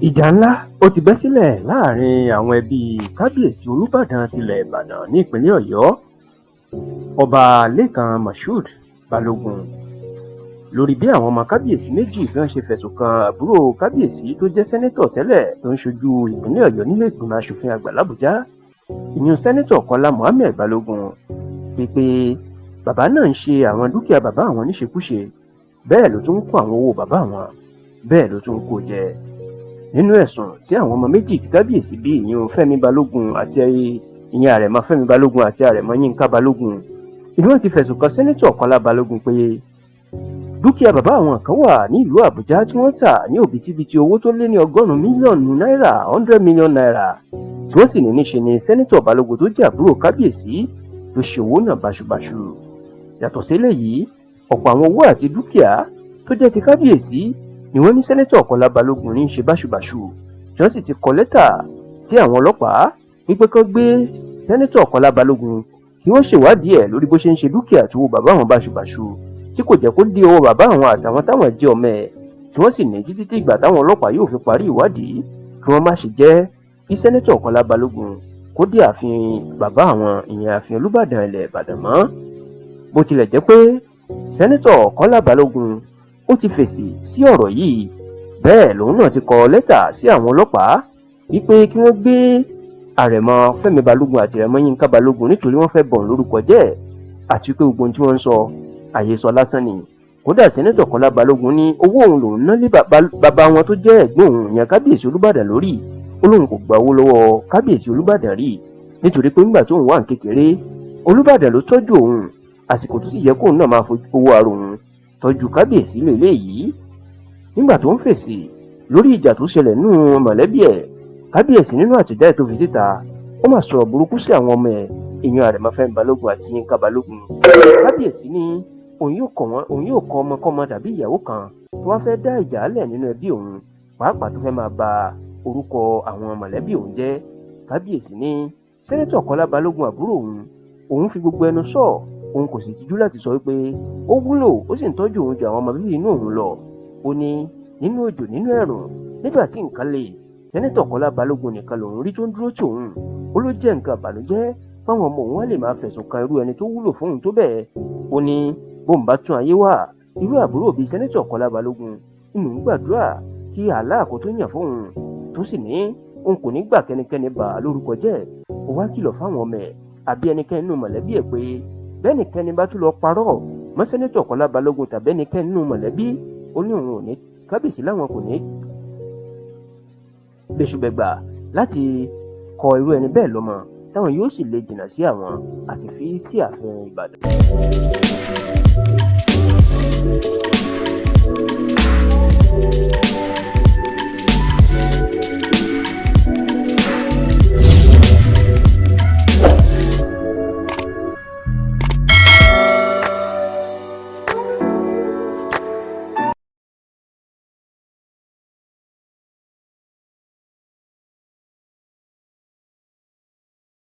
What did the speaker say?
Ìjà ńlá ó ti bẹ́ sílẹ̀ láàrin àwọn ẹbí kábíyèsí Olúbàdàn tilẹ̀ Ìbàdàn ní ìpínlẹ̀ Ọ̀yọ́, Ọba Lékan Moshood Balógun, lórí bí àwọn ọmọ kábíyèsí méjì bí wọ́n ṣe fẹ̀sùn kan àbúrò kábíyèsí tó jẹ́ sẹ́nẹ́tọ̀ tẹ́lẹ̀ tó ń ṣojú ìpínlẹ̀ Ọ̀yọ́ nílé ìgbìmọ̀ aṣòfin àgbà l'Àbújá, ìyún sẹ́nẹ́tọ̀ Kọ́lá Mohammed Balógun, pé bàbá náà ń ṣe àwọn dúkìá bàbá àwọn níṣekúṣe, bẹ́ẹ̀ ló tún ń kó àwọn owó bàbá àwọn, bẹ́ẹ̀ ló tún ń kó jẹ. Nínú ẹ̀sùn tí àwọn ọmọ méjì tí kábíyèsí bí ìyún Fẹ́mi Balógun àti ìyẹn àrẹ̀mọ Fẹ́mi Balógun àti àrẹ̀mọ Yínká Balógun, ni wọ́n ti fẹ̀sùn kan sẹ́nẹ́tọ̀ Kọ́lá Balógun pé dúkìá bàbá àwọn kan wà ní ìlú Àbújá tí wọ́n tà ní òbítíbitì owó tó lé ní 100 mílíọ̀nù náírà 100 million naira, tí wọ́n sì ní níṣe ni sẹ́nẹ́tọ̀ Balógun tó jẹ́ àbúrò kábíyèsí tó ṣe owó náà báṣubàṣu. Yàtọ̀ sí eléyìí, ọ̀pọ̀ àwọn owó àti dúkìá tó jẹ́ ti kábíyèsí ni wọ́n ní sẹ́nẹ́tọ̀ Kọ́lá Balógun ní í ṣe báṣubàṣu, tí wọ́n sì ti kọ lẹ́tà sí àwọn ọlọ́pàá wípé kán gbé sẹ́nẹ́tọ̀ Kọ́lá Balógun kí wọ́n ṣèwádìí ẹ̀ lórí bó ṣe ń ṣe dúkìá tó bàbá àwọn báṣubàṣu tí kò jẹ́ kó dé ọwọ́ bàbá àwọn àtàwọn táwọn jẹ́ ọmọ ẹ̀, tí wọ́n sì ní títí tí ìgbà táwọn ọlọ́pàá yóò fi parí ìwádìí kí wọ́n má ṣe jẹ́ kí sẹ́nẹ́tọ̀ Kọ́lá Balógun kó dé ààfin bàbá àwọn, ìyẹn ààfin Olúbàdàn ilẹ̀ Ìbàdàn mọ́. Bó tilẹ̀ jẹ́ pé sẹ́nẹ́tọ̀ Kọ́lá Balógun ó ti fèsì sí ọ̀rọ̀ yìí, bẹ́ẹ̀ lòun náà ti kọ lẹ́tà sí àwọn ọlọ́pàá wípé kí wọ́n gbé àrẹ̀mọ Fẹ́mi Balógun àti àrẹ̀mọ Yínká Balógun nítorí wọ́n fẹ́ bọ̀ lórúkọ jẹ́ àti pé gbogbo ohun tí wọ́n ń sọ àhesọ lásán ni. Kódà sẹ́nẹ́tọ̀ Kọ́lá Balógun ní owó òun lòun ná lé bàbá wọn tó jẹ́ ẹ̀gbọ́n òun, ìyẹn kábíyèsí Olúbàdàn lórí, ó lóun kò gba owó lọ́wọ́ kábíyèsí Olúbàdàn rí nítorí pé nígbà tóun wà ní kékeré Olúbàdàn ló tọ́jú òun, àsìkò tó sì yẹ kóun náà máa fowó ara òun tọ́jú kábíyèsí lélẹ́yìí. Nígbà tó ń fèsì lórí ìjà tó ṣẹlẹ̀ nínú mọ̀lẹ́bí ẹ̀, kábíyèsí nínú àtẹ̀jáde tó fi síta ó máa sọ̀rọ̀ burúkú sí àwọn ọmọ ẹ̀, ìyẹn àrẹ̀mọ Fẹ́mi Balógun àti Yínká Balógun. Kábíyèsí ní òun yóò kọ ọmọkọ́mọ tàbí ìyàwó kan tó wá fẹ́ dá ìjà lẹ̀ nínú ẹbí òun, pàápàá tó fẹ́ máa ba orúkọ àwọn mọ̀lẹ́bí òun jẹ́. Kábíyèsí ní sẹ́nẹ́tọ̀ Kọ́lá Balógun àbúrò òun fi gbogbo ẹnu sọ, òun kò sì tijú láti sọ wípé ó wúlò ó sì ń tọ́jú òun ju àwọn ọmọ bíbí inú òun lọ. Ó ní nínú òjò nínú ẹ̀rùn nígbà tí nǹkan le, sẹ́nẹ́tọ̀ Kọ́lá Balógun nìkan lòun rí tó ń dúró tì òun. Ó ló jẹ́ nǹkan àbànújẹ́ fáwọn ọmọ òun wá lè máa fẹ̀sùn kan irú ẹni tó wúlò fún òun tó bẹ́ẹ̀. Ó ní bóun bá tún ayé wà, irú àbúrò bíi sẹ́nẹ́tọ̀ Kọ́lá Balógun inú ń gbàdúrà kí Allah kó tó yàn fóun, tó sì ní òun kò ní gbà kẹ́nikẹ́ni bà á lórúkọ jẹ́. Ó wá kìlọ̀ fáwọn ọmọ ẹ̀ àbí ẹnikẹ́ni nínú mọ̀lẹ́bí ẹ̀ pé bẹ́ẹ̀nikẹ́ni bá tún lọ parọ́ mọ́ sẹ́nẹ́tọ̀ Kọ́lá Balógun tàbí ẹnikẹ́ni nínú mọ̀lẹ́bí, ó ní òun ò ní, kábíyèsí láwọn kò ní gbèsùbẹ̀gbà láti kọ irú ẹni bẹ́ẹ̀ lọ́mọ táwọn yóò sì lè jìnnà sí àwọn àti fi sí ààfin Ìbàdàn.